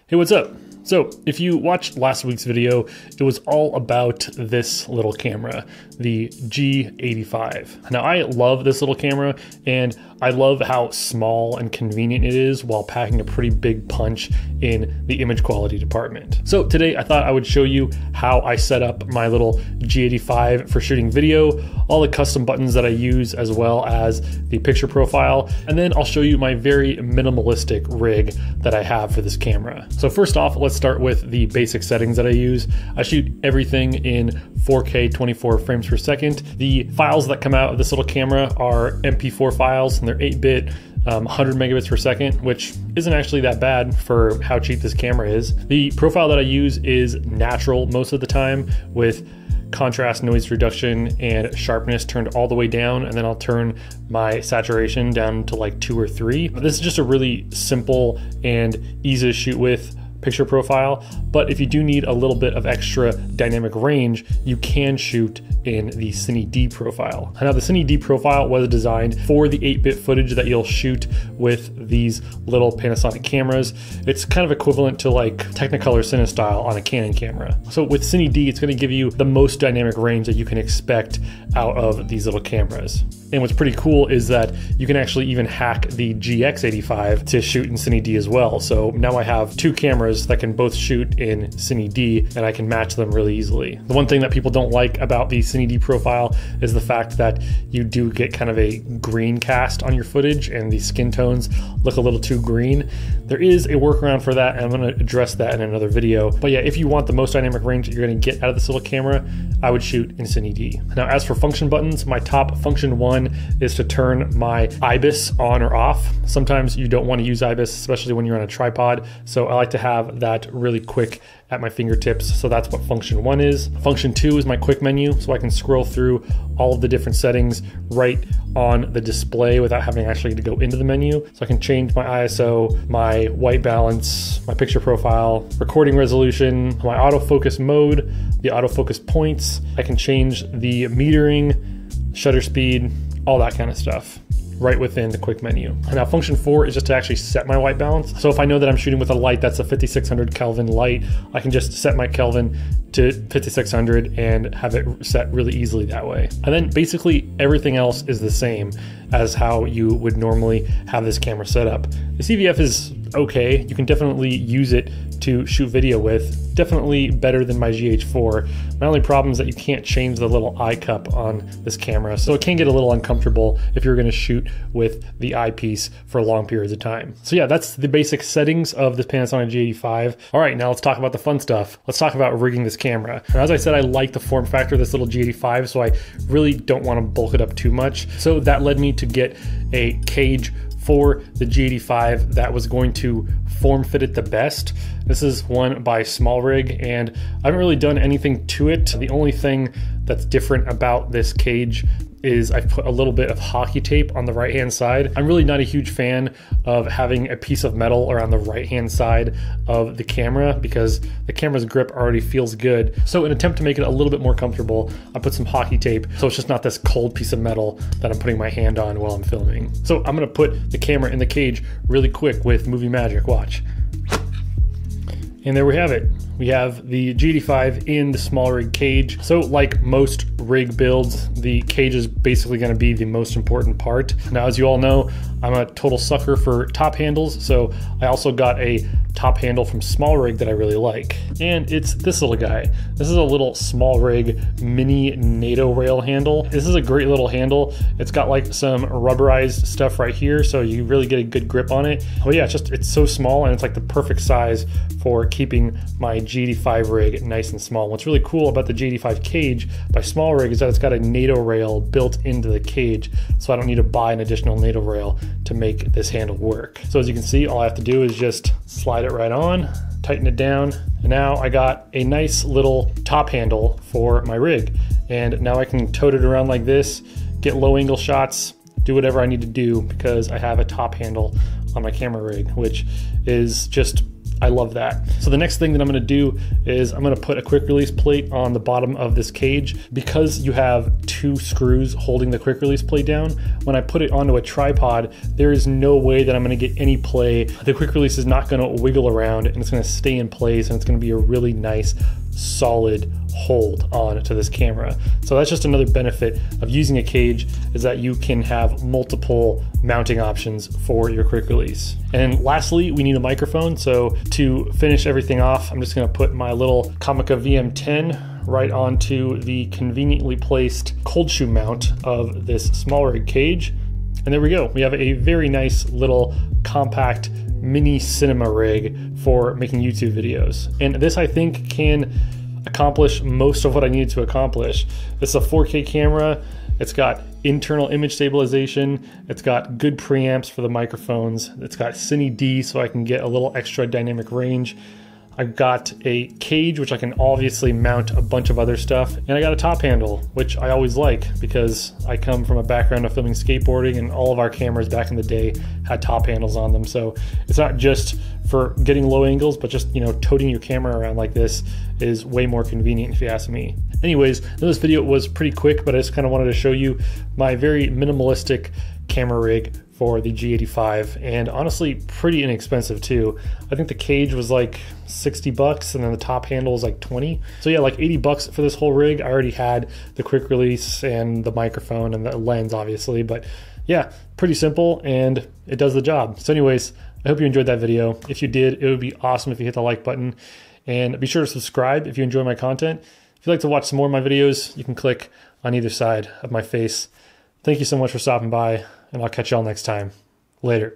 Hey, what's up? So if you watched last week's video, it was all about this little camera, the G85. Now I love this little camera and I love how small and convenient it is while packing a pretty big punch in the image quality department. So today I thought I would show you how I set up my little G85 for shooting video, all the custom buttons that I use, as well as the picture profile. And then I'll show you my very minimalistic rig that I have for this camera. So first off, let's start with the basic settings that I use. I shoot everything in 4K 24 frames per second. The files that come out of this little camera are MP4 files, and they're 8-bit, 100 megabits per second, which isn't actually that bad for how cheap this camera is. The profile that I use is natural most of the time, with contrast, noise reduction, and sharpness turned all the way down, and then I'll turn my saturation down to like 2 or 3. This is just a really simple and easy to shoot with picture profile, but if you do need a little bit of extra dynamic range, you can shoot in the Cine D profile. Now the Cine D profile was designed for the 8-bit footage that you'll shoot with these little Panasonic cameras. It's kind of equivalent to like Technicolor CineStyle on a Canon camera. So with Cine D, it's going to give you the most dynamic range that you can expect out of these little cameras. And what's pretty cool is that you can actually even hack the GX85 to shoot in Cine D as well. So now I have two cameras that can both shoot in Cine D, and I can match them really easily. The one thing that people don't like about the Cine D profile is the fact that you do get kind of a green cast on your footage and the skin tones look a little too green. There is a workaround for that, and I'm going to address that in another video. But yeah, if you want the most dynamic range that you're going to get out of this little camera, I would shoot in Cine D. Now as for function buttons, my top function one is to turn my IBIS on or off. Sometimes you don't want to use IBIS, especially when you're on a tripod, so I like to have that really quick at my fingertips. So that's what function one is. Function two is my quick menu, so I can scroll through all of the different settings right on the display without having actually to go into the menu. So I can change my ISO, my white balance, my picture profile, recording resolution, my autofocus mode, the autofocus points. I can change the metering, shutter speed, all that kind of stuff right within the quick menu. And now function four is just to actually set my white balance. So if I know that I'm shooting with a light that's a 5600 Kelvin light, I can just set my Kelvin to 5600 and have it set really easily that way. And then basically everything else is the same as how you would normally have this camera set up. The CVF is okay. You can definitely use it to shoot video with. Definitely better than my GH4. My only problem is that you can't change the little eye cup on this camera, so it can get a little uncomfortable if you're going to shoot with the eyepiece for long periods of time. So yeah, that's the basic settings of this Panasonic G85. All right, now let's talk about the fun stuff. Let's talk about rigging this camera. And as I said, I like the form factor of this little G85, so I really don't want to bulk it up too much. So that led me to get a cage for the G85 that was going to form fit it the best. This is one by Small Rig, and I haven't really done anything to it. The only thing that's different about this cage is I've put a little bit of hockey tape on the right hand side. I'm really not a huge fan of having a piece of metal around the right hand side of the camera because the camera's grip already feels good. So in an attempt to make it a little bit more comfortable, I put some hockey tape so it's just not this cold piece of metal that I'm putting my hand on while I'm filming. So I'm gonna put the camera in the cage really quick with movie magic, watch. And there we have it. We have the G85 in the Small Rig cage. So like most rig builds, the cage is basically gonna be the most important part. Now, as you all know, I'm a total sucker for top handles, so I also got a top handle from Small Rig that I really like. And it's this little guy. This is a little Small Rig mini NATO rail handle. This is a great little handle. It's got like some rubberized stuff right here, so you really get a good grip on it. Oh yeah, it's so small, and it's like the perfect size for keeping my G85 rig nice and small. What's really cool about the G85 cage by Small Rig is that it's got a NATO rail built into the cage, so I don't need to buy an additional NATO rail to make this handle work. So as you can see, all I have to do is just slide it right on, tighten it down, and now I got a nice little top handle for my rig. And now I can tote it around like this, get low angle shots, do whatever I need to do because I have a top handle on my camera rig, which is just I love that. So the next thing that I'm gonna do is I'm gonna put a quick release plate on the bottom of this cage. Because you have 2 screws holding the quick release plate down, when I put it onto a tripod, there is no way that I'm gonna get any play. The quick release is not gonna wiggle around, and it's gonna stay in place, and it's gonna be a really nice, solid hold on to this camera. So that's just another benefit of using a cage, is that you can have multiple mounting options for your quick release. And lastly, we need a microphone. So to finish everything off, I'm just gonna put my little Comica VM10 right onto the conveniently placed cold shoe mount of this small rig cage. And there we go. We have a very nice little compact mini cinema rig for making YouTube videos. And this, I think, can accomplish most of what I needed to accomplish. This is a 4K camera. It's got internal image stabilization. It's got good preamps for the microphones. It's got Cine D, so I can get a little extra dynamic range. I've got a cage, which I can obviously mount a bunch of other stuff. And I got a top handle, which I always like because I come from a background of filming skateboarding, and all of our cameras back in the day had top handles on them. So it's not just for getting low angles, but just, you know, toting your camera around like this is way more convenient if you ask me. Anyways, this video was pretty quick, but I just kind of wanted to show you my very minimalistic camera rig for the G85, and honestly pretty inexpensive too. I think the cage was like 60 bucks and then the top handle was like 20. So yeah, like 80 bucks for this whole rig. I already had the quick release and the microphone and the lens obviously, but yeah, pretty simple and it does the job. So anyways, I hope you enjoyed that video. If you did, it would be awesome if you hit the like button, and be sure to subscribe if you enjoy my content. If you'd like to watch some more of my videos, you can click on either side of my face. Thank you so much for stopping by, and I'll catch y'all next time. Later.